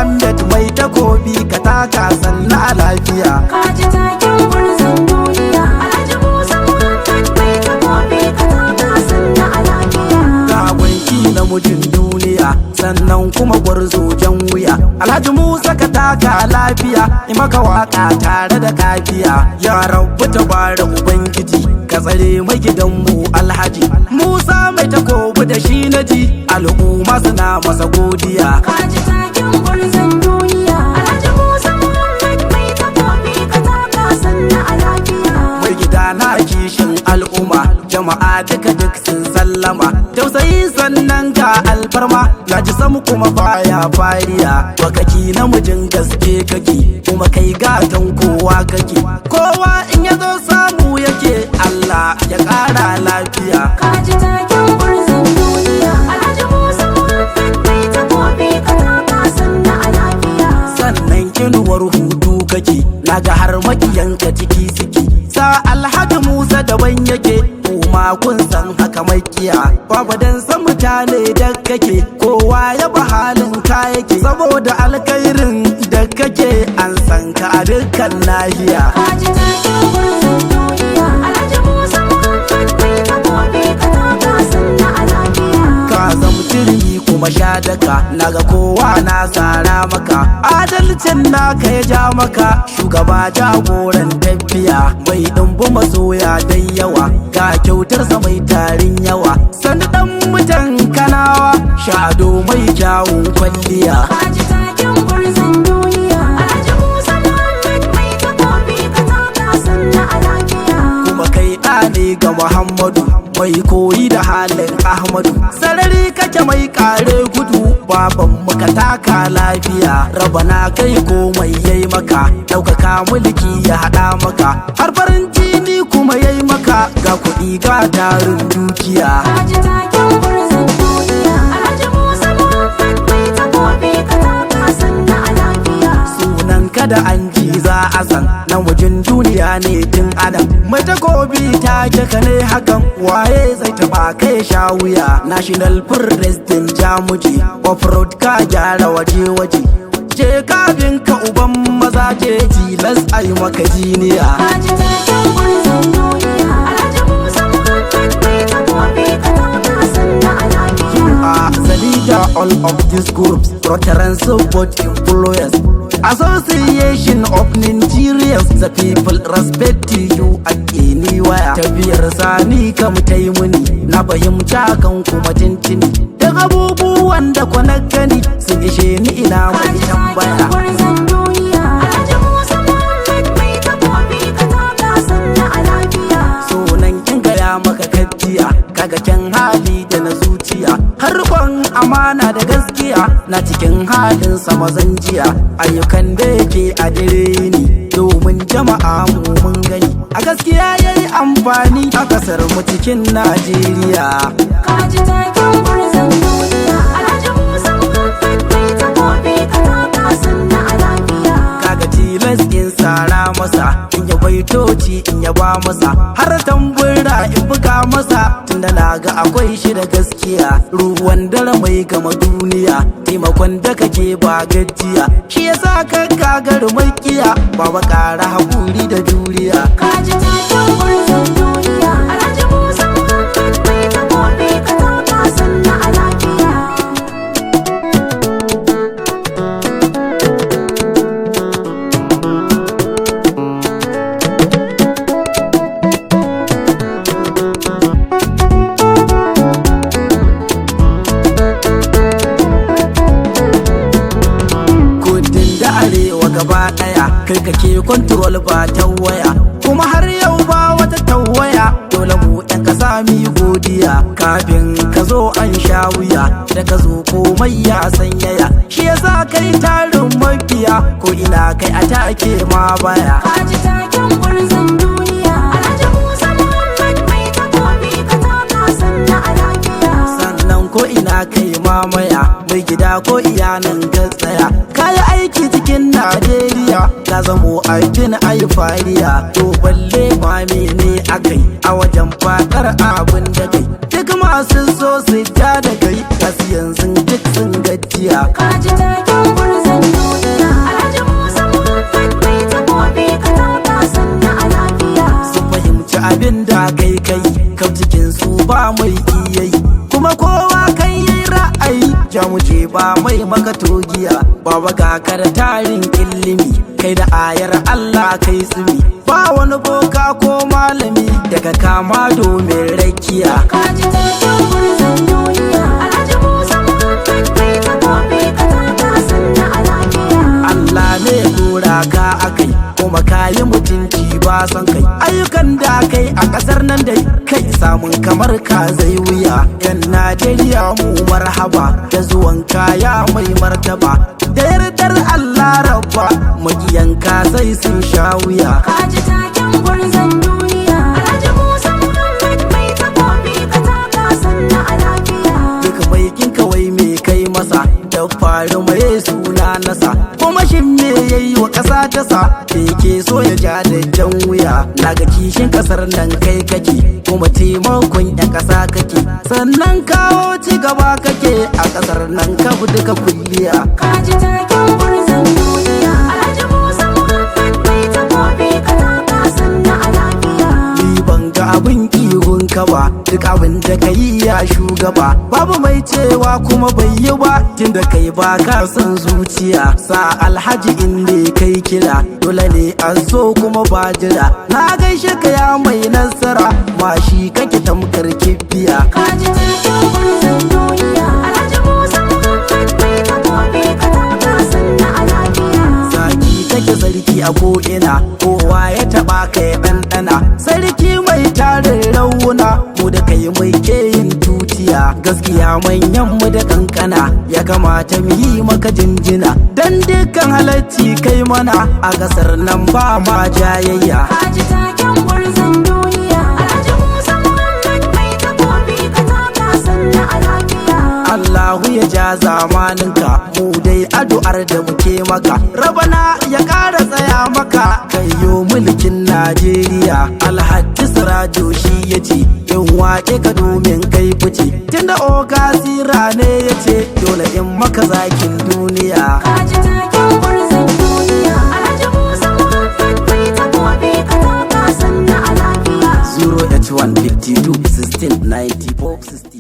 Muhammad mai takobi ka taka sanna a lafiya. Kaji taken gwarzon duniya Alhaji Musa Muhammad mai takobi ka taka sanna a lafiya. Ga gwanki namijin duniya sannan kuma gwarzo jan wuya. Alhaji Musa ka taka lafiya maka waka tare da kafiya. Ya rabbu tabara ubangiji ka tsare mai gidanmu Alhaji Musa mai takobi da shi naji al'umma suna masa godiya. Kaji taken gwarzon duniya Alhaji Musa Muhammad mai takobi ka taka sanna a lafiya. Mai gida na kishin al'umma jama'a duka duk sun sallama. Tausayi sannan ga alfarma na ji samu kuma baya fariya. Bakaki namijin gaske kake kuma kai gatan kowa kake. Kowa in ya zo samu yake Allah ya ƙara lafiya. Kaji taken gwarzon duniya Alhaji Musa Muhammad mai takobi ka taka sanna a lafiya. Sannan inuwar hudu kake naga har makiyanka ciki suke. Sa Alhaji Musa daban yake kuma kun san haka makiya. Babu dan san mutane da kake kowa ya ba halin ka yake. Saboda alkhairin da kake an san ka a dukkan nahiya. Kaji taken gwarzon duniya Alhaji Musa Muhammad mai takobi ka taka sanna a lafiya. Ka zama turmi kuma sha daka naga kowa na sara maka. Adalcin naka ya ja maka shugaba jagoran tafiya. Mai ɗumbu masoya dan yawa ga kyautarsa mai tarin yawa. Sanda dan mutan kanawa shado mai kyawun kwalliya. Kaji taken gwarzon duniya Alhaji Musa Muhammad mai takobi ka taka sanna a lafiya. Kuma kai ɗa ne ga Muhammadu mai koyi da halin Ahmadu. Sarari kake mai kare gudu baban muka taka lafiya. Rabana kai komai yayi maka ɗaukaka mulki ya haɗa maka. Har farin jini kuma yayi maka ga kuɗi ga tarin dukiya. Kaji taken gwarzon duniya Alhaji Musa Muhammad mai takobi ka taka sanna a lafiya. Sunan kada an ji za a san namijin duniya ne tun adam. Mai takobi ta ka ne hakan waye zai taba kai sha wuya. National President Jamuji off-road ka gyara waje-waje. Je kabin ka uban maza je tilas ai maka jiniya. Kaji taken gwarzon duniya Alhaji Musa Muhammad mai takobi ka taka sanna a lafiya. The leader all of these groups Rararan support employers Association of Nigerians. The people respect you anywhere. Tafiyar sani kam taimuni na fahimta kan kuma tintini. Duk abubuwan da kwana gani sun ishe ni ina mai tambaya. Gwarzon duniya Alhaji Musa Muhammad mai takobi ka taka sanna a lafiya. Sunan kin gaya maka kaddiya kaga kyan hali da na zuciya. Harkon amana da gaskiya na cikin halin sama zanjiya. Ayyukan da yake a dire ni domin jama'a mu mun gani. A gaskiya yayi amfani a kasar mu cikin Najeriya. Kaji taken gwarzon duniya Alhaji Musa Muhammad mai takobi ka taka sanna a lafiya. Kaga tilas in sara masa in ya baitoci in ya ba masa. Har tambura in buga masa tunda na ga akwai shi da gaskiya. Ruwan dare mai gama duniya taimakon da kake ba gajiya. Shi yasa ka gagar makiya baba ƙara haƙuri da juriya. Kaji taken gwarzon duniya Alhaji Musa Muhammad mai takobi ka taka sanna a lafiya. Arewa gaba daya kai kake control ba ta waya. Kuma har yau ba wata tawaya dole mu yan kasa mi godiya. Kafin ka zo an sha wuya da ka zo komai ya sanyaya. Shi yasa kai tarin mafiya ko ina kai a take ma baya. Kaji taken gwarzon duniya Alhaji Musa Muhammad mai takobi ka taka sanna a lafiya. Sannan ko ina kai mamaya mai gida ko iyanan gatsaya. Kayi aiki cikin Najeriya ka zamo aikin ayi fariya. To balle ma mene akai a wajen fadar abin da kai. Duk masu so su ja da kai kasu yanzu duk sun gajiya. Kaji taken gwarzon duniya wuce ba mai maka togiya. Baba ga ka da tarin ilimi, kai da ayar Allah kai tsimi. Ba wani boka ko malami daga kama domin rakiya. Kaji taken gurzon duniya, Alhaji Musa Muhammad maitakobi ka taka sanna a lafiya. Allah ne ya dora ka akai, kuma kayi mutunci ba son kai. Ayyukan da kai a kasar nan dai kai samun kamar ka zai wuya. Yan Najeriya mu marhaba da zuwan kaya mai martaba, da yardar Allah rabba magiyanka sai sun sha wuya. Kaji taken gurzon duniya, Alhaji Musa Muhammad maitakobi ka taka sanna a lafiya. Duk mai kin kawai me kai masa, da faru mai suna nasa, kuma shin me yayi wa kasa ta sa da yake so ya ja da jan wuya. Naga kishin kasar nan kai kake, kuma taimakon yan kasa kake, sannan kawo ci gaba kake a kasar nan ka bi duka kulliya. Kaji taken gurzon duniya, Alhaji Musa Muhammad maitakobi ka taka sanna a lafiya. Ni ban ga abin ihun ka ba, duk abin da ka yi ya shugaba. Babu mai cewa kuma bai yi ba, tunda kai ba ka san zuciya. Sa Alhaji inda kai kira, dole ne an so kuma ba jira. Na gaishe ka ya mai nasara, ma shi kake tamkar kibiya. Kaji taken gurzon duniya, Alhaji Musa Muhammad maitakobi ka taka sanna a lafiya. Zaki kake sarki a ko'ina, kowa ya taba ka ya ɗanɗana. Sarki mai tarin rauna, mu da kai mai ke yin tutiya. Gaskiya manyan mu da kankana, ya kamata mu yi maka jinjina. Dan dukkan halacci kai mana, a gasar nan ba ma jayayya. Kaji taken gurzon duniya, Alhaji Musa Muhammad maitakobi ka taka sanna a lafiya. Allahu ya ja zamaninka, mu dai addu'ar da muke maka. Rabana ya ƙara tsaya maka, kayo mulkin Najeriya. Alhaji Sirajo shi ya ce, in waƙe ka domin kai fice. Tunda oga sira ne ya ce, dole in maka zakin duniya. Kaji taken gurzon duniya, Alhaji Musa Muhammad maitakobi ka taka sanna a lafiya. 08152 1694 16